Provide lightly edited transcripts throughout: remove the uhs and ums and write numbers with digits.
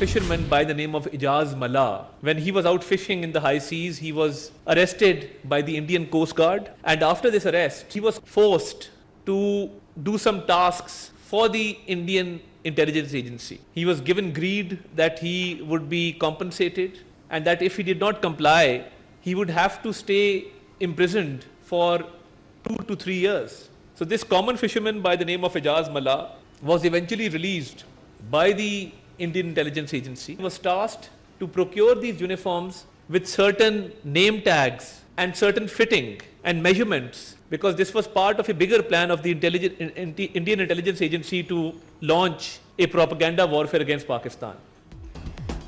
Fisherman by the name of Ijaz Malla. When he was out fishing in the high seas, he was arrested by the Indian Coast Guard, and after this arrest, he was forced to do some tasks for the Indian intelligence agency. He was given greed that he would be compensated and that if he did not comply, he would have to stay imprisoned for 2 to 3 years. So this common fisherman by the name of Ijaz Malla was eventually released by the Indian Intelligence Agency. He was tasked to procure these uniforms with certain name tags and certain fitting and measurements, because this was part of a bigger plan of the Indian Intelligence Agency to launch a propaganda warfare against Pakistan.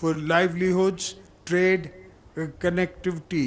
for livelihoods, trade, connectivity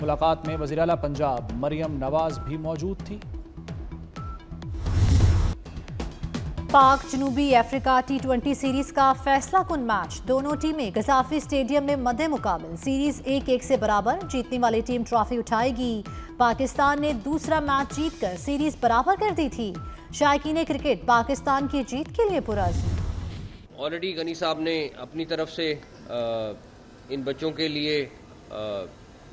ملاقات میں وزیر اعلیٰ پنجاب مریم نواز بھی موجود تھی۔ پاک جنوبی افریقہ T20 series کا فیصلہ کن میچ، دونوں ٹیمیں قذافی اسٹیڈیم میں مد مقابل، سیریز 1-1 سے برابر، جیتنے والی ٹیم ٹرافی اٹھائے گی۔ پاکستان نے دوسرا میچ جیت کر سیریز برابر کر دی تھی۔ شائقین کرکٹ پاکستان کی جیت کے لیے پرعزم۔ آلریڈی غنی صاحب نے اپنی طرف سے ان بچوں کے لیے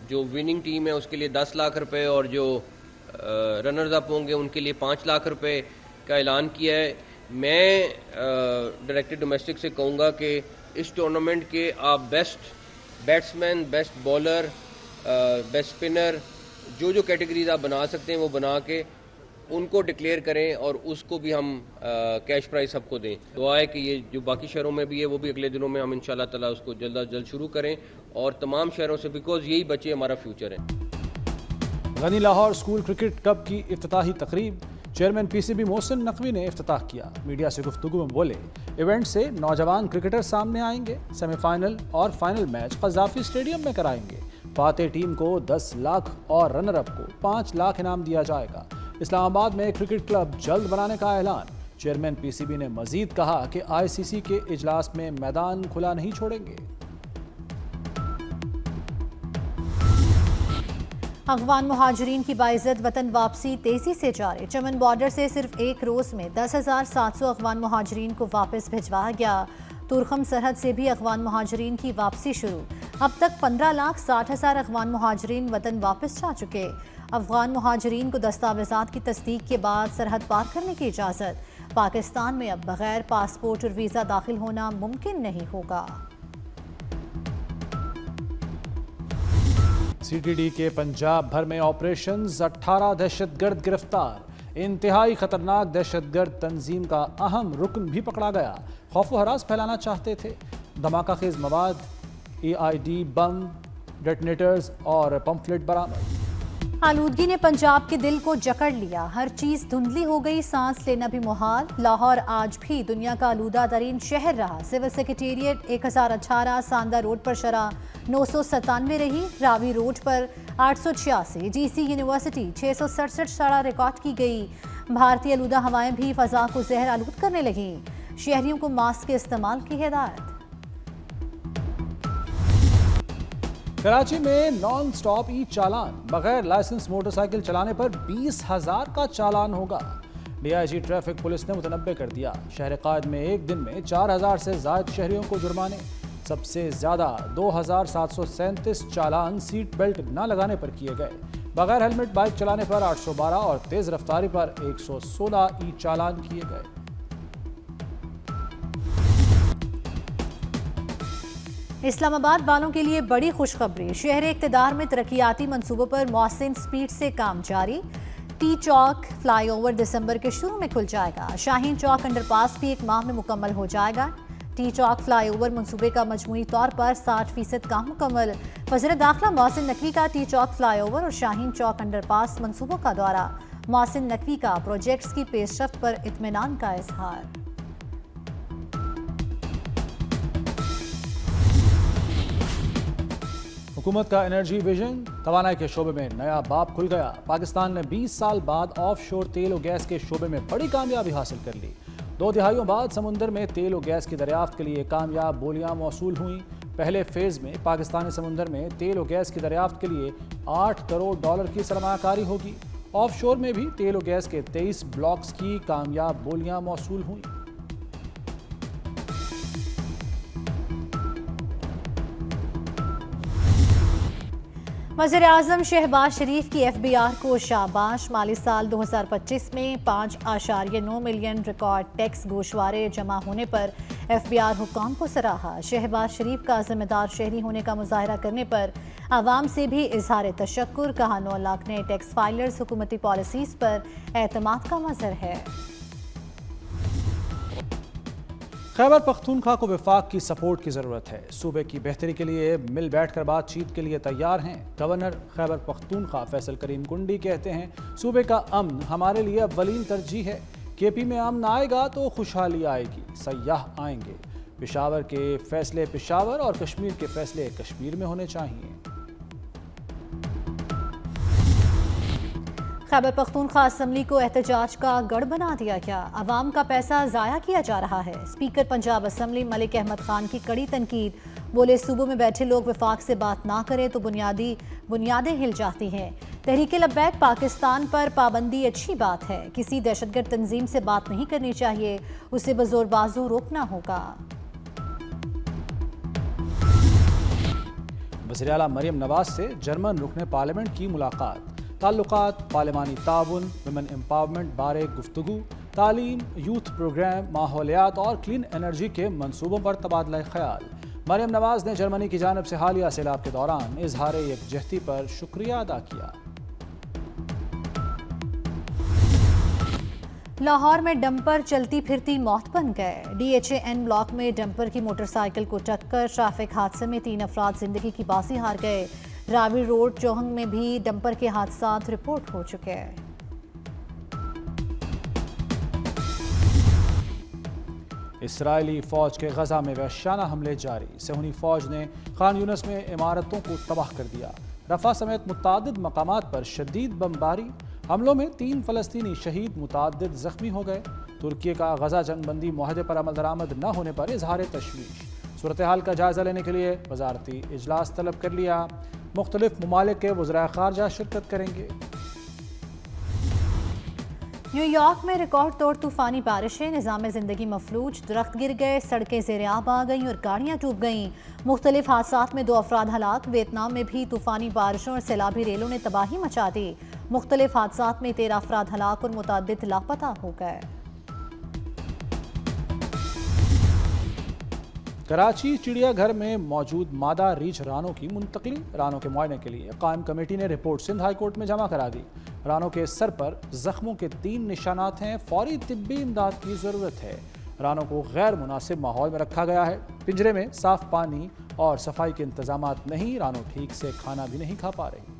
جو وننگ ٹیم ہے اس کے لیے 10 لاکھ روپے اور جو رنرز اپ ہوں گے ان کے لیے 5 لاکھ روپے کا اعلان کیا ہے۔ میں ڈائریکٹر ڈومیسٹک سے کہوں گا کہ اس ٹورنامنٹ کے آپ best batsman, best bowler, best spinner, جو کیٹیگریز آپ بنا سکتے ہیں وہ بنا کے ان کو ڈکلیئر کریں اور اس کو بھی ہم کیش پرائز سب کو دیں۔ دعا ہے کہ یہ جو باقی شہروں میں بھی ہے وہ بھی اگلے دنوں میں ہم انشاءاللہ تعالیٰ اس کو جلد از جلد شروع کریں، اور تمام شہروں سے، بیکاز یہی بچے ہمارا فیوچر ہیں۔ غنی لاہور اسکول کرکٹ کپ کی افتتاحی تقریب، چیئرمین PCB محسن نقوی نے افتتاح کیا۔ میڈیا سے گفتگو میں بولے، ایونٹ سے نوجوان کرکٹر سامنے آئیں گے، سیمی فائنل اور فائنل میچ قذافی اسٹیڈیم میں کرائیں گے۔ فاتح ٹیم کو 10 لاکھ اور رنر اپ کو 5 لاکھ انعام دیا جائے گا۔ اسلام آباد میں کرکٹ کلب جلد بنانے کا اعلان، چیئرمین PCB نے مزید کہا کہ ICC کے اجلاس میں میدان کھلا نہیں چھوڑیں گے۔ افغان مہاجرین کی باعزت وطن واپسی تیزی سے جاری، چمن بارڈر سے صرف ایک روز میں 10,700 افغان مہاجرین کو واپس بھجوایا گیا۔ تورخم سرحد سے بھی افغان مہاجرین کی واپسی شروع، اب تک 15,60,000 افغان مہاجرین وطن واپس جا چکے۔ افغان مہاجرین کو دستاویزات کی تصدیق کے بعد سرحد پار کرنے کی اجازت۔ پاکستان میں اب بغیر پاسپورٹ اور ویزا داخل ہونا ممکن نہیں ہوگا۔ CTD کے پنجاب بھر میں آپریشنز، 18 دہشت گرد گرفتار، انتہائی خطرناک دہشت گرد تنظیم کا اہم رکن بھی پکڑا گیا، خوف و ہراس پھیلانا چاہتے تھے۔ دھماکہ خیز مواد، EID، بم، ڈیٹونیٹرز اور پمفلٹ برآمد۔ آلودگی نے پنجاب کے دل کو جکڑ لیا، ہر چیز دھندلی ہو گئی، سانس لینا بھی محال۔ لاہور آج بھی دنیا کا آلودہ ترین شہر رہا، سول سیکریٹریٹ 1018 ساندہ روڈ پر شرح 997 رہی، راوی روڈ پر 886، DC یونیورسٹی 667 شرح ریکارڈ کی گئی۔ بھارتی آلودہ ہوائیں بھی فضا کو زہر آلود کرنے لگیں، شہریوں کو ماسک کے استعمال کی ہدایت۔ کراچی میں نان سٹاپ ای چالان، بغیر لائسنس موٹر سائیکل چلانے پر 20,000 کا چالان ہوگا۔ DIG ٹریفک پولیس نے متنبع کر دیا، شہر قائد میں ایک دن میں 4,000 سے زائد شہریوں کو جرمانے، سب سے زیادہ 2,737 چالان سیٹ بیلٹ نہ لگانے پر کیے گئے۔ بغیر ہیلمٹ بائک چلانے پر 812 اور تیز رفتاری پر 116 ای چالان کیے گئے۔ اسلام آباد والوں کے لیے بڑی خوشخبری، شہر اقتدار میں ترقیاتی منصوبوں پر محسن سپیڈ سے کام جاری۔ ٹی چوک فلائی اوور دسمبر کے شروع میں کھل جائے گا، شاہین چوک انڈر پاس بھی 1 ماہ میں مکمل ہو جائے گا۔ ٹی چوک فلائی اوور منصوبے کا مجموعی طور پر 60% کام مکمل۔ وزیر داخلہ محسن نقوی کا ٹی چوک فلائی اوور اور شاہین چوک انڈر پاس منصوبوں کا دورہ، محسن نقوی کا پروجیکٹس کی پیش رفت پر اطمینان کا اظہار۔ حکومت کا انرجی ویژن، توانائی کے شعبے میں نیا باب کھل گیا۔ پاکستان نے 20 سال بعد آف شور تیل و گیس کے شعبے میں بڑی کامیابی حاصل کر لی۔ 2 دہائیوں بعد سمندر میں تیل و گیس کی دریافت کے لیے کامیاب بولیاں موصول ہوئیں۔ پہلے فیز میں پاکستانی سمندر میں تیل و گیس کی دریافت کے لیے $8 کروڑ کی سرمایہ کاری ہوگی۔ آف شور میں بھی تیل و گیس کے 23 بلاکس کی کامیاب بولیاں موصول ہوئیں۔ وزیر اعظم شہباز شریف کی FBR کو شاباش، مالی سال 2025 میں 5.9 ملین ریکارڈ ٹیکس گوشوارے جمع ہونے پر FBR حکام کو سراہا۔ شہباز شریف کا ذمہ دار شہری ہونے کا مظاہرہ کرنے پر عوام سے بھی اظہار تشکر، کہا 9 لاکھ نئے ٹیکس فائلرز حکومتی پالیسیز پر اعتماد کا مظہر ہے۔ خیبر پختونخوا کو وفاق کی سپورٹ کی ضرورت ہے، صوبے کی بہتری کے لیے مل بیٹھ کر بات چیت کے لیے تیار ہیں۔ گورنر خیبر پختونخوا فیصل کریم کنڈی کہتے ہیں، صوبے کا امن ہمارے لیے اولین ترجیح ہے۔ KP میں امن آئے گا تو خوشحالی آئے گی، سیاح آئیں گے۔ پشاور کے فیصلے پشاور اور کشمیر کے فیصلے کشمیر میں ہونے چاہیے۔ خیبر پختونخوا اسمبلی کو احتجاج کا گڑھ بنا دیا گیا، عوام کا پیسہ ضائع کیا جا رہا ہے۔ اسپیکر پنجاب اسمبلی ملک احمد خان کی کڑی تنقید، بولے صوبوں میں بیٹھے لوگ وفاق سے بات نہ کریں تو بنیادیں ہل جاتی ہیں۔ تحریک لبیک پاکستان پر پابندی اچھی بات ہے، کسی دہشت گرد تنظیم سے بات نہیں کرنی چاہیے، اسے بزور بازو روکنا ہوگا۔ وزیر اعلیٰ مریم نواز سے جرمن رکن پارلیمنٹ کی ملاقات، تعلقات، پارلیمانی تعاون، ویمن امپاورمنٹ بارے گفتگو، تعلیم، یوتھ پروگرام، ماحولیات اور کلین انرجی کے منصوبوں پر تبادلہ خیال۔ مریم نواز نے جرمنی کی جانب سے حالیہ سیلاب کے دوران اظہار یکجہتی پر شکریہ ادا کیا۔ لاہور میں ڈمپر چلتی پھرتی موت بن گئے، D H A N block میں ڈمپر کی موٹر سائیکل کو ٹکر، ٹریفک حادثے میں 3 افراد زندگی کی بازی ہار گئے۔ راوی روڈ چوہنگ میں بھی ڈمپر کے حادثات رپورٹ ہو چکے ہیں۔ اسرائیلی فوج کے غزہ میں وحشیانہ حملے جاری، صہیونی فوج نے خان یونس میں عمارتوں کو تباہ کر دیا، رفح سمیت متعدد مقامات پر شدید بمباری، حملوں میں 3 فلسطینی شہید، متعدد زخمی ہو گئے۔ ترکی کا غزہ جنگ بندی معاہدے پر عمل درآمد نہ ہونے پر اظہار تشویش، صورتحال کا جائزہ لینے کے لیے وزارتی اجلاس طلب کر لیا، مختلف ممالک کے وزراء خارجہ شرکت کریں گے۔ نیو یارک میں ریکارڈ توڑ طوفانی بارشیں، نظام زندگی مفلوج، درخت گر گئے، سڑکیں زیر آب آ گئیں اور گاڑیاں ڈوب گئیں۔ مختلف حادثات میں 2 افراد ہلاک، ویتنام میں بھی طوفانی بارشوں اور سیلابی ریلوں نے تباہی مچا دی، مختلف حادثات میں 13 افراد ہلاک اور متعدد لاپتہ ہو گئے۔ کراچی چڑیا گھر میں موجود مادہ ریچھ رانوں کی منتقلی، رانوں کے معائنے کے لیے قائم کمیٹی نے رپورٹ سندھ ہائی کورٹ میں جمع کرا دی۔ رانوں کے سر پر زخموں کے 3 نشانات ہیں، فوری طبی امداد کی ضرورت ہے۔ رانوں کو غیر مناسب ماحول میں رکھا گیا ہے، پنجرے میں صاف پانی اور صفائی کے انتظامات نہیں، رانوں ٹھیک سے کھانا بھی نہیں کھا پا رہی۔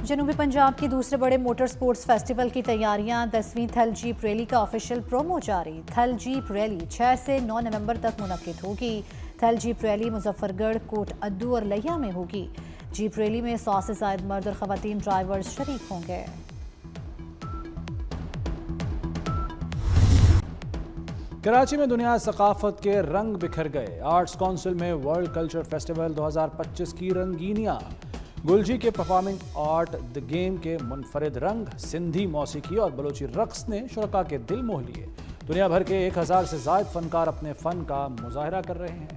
جنوبی پنجاب کی دوسرے بڑے موٹر سپورٹس فیسٹیول کی تیاریاں، 10ویں تھل جیپ ریلی کا آفیشیل پرومو جاری۔ تھل جیپ ریلی 6 سے 9 نومبر تک منعقد ہوگی۔ تھل جیپ ریلی مظفر گڑھ، کوٹ ادو اور لیا میں ہوگی۔ جیپ ریلی میں 100 سے زائد مرد اور خواتین ڈرائیورز شریک ہوں گے۔ کراچی میں دنیا ثقافت کے رنگ بکھر گئے، آرٹس کونسل میں ورلڈ کلچر فیسٹیول 2025 کی رنگینیاں، گلجی کے پرفارمنگ آرٹ، دی گیم کے منفرد رنگ، سندھی موسیقی اور بلوچی رقص نے شرکاء کے دل موہ لیے۔ دنیا بھر کے 1000 سے زائد فنکار اپنے فن کا مظاہرہ کر رہے ہیں۔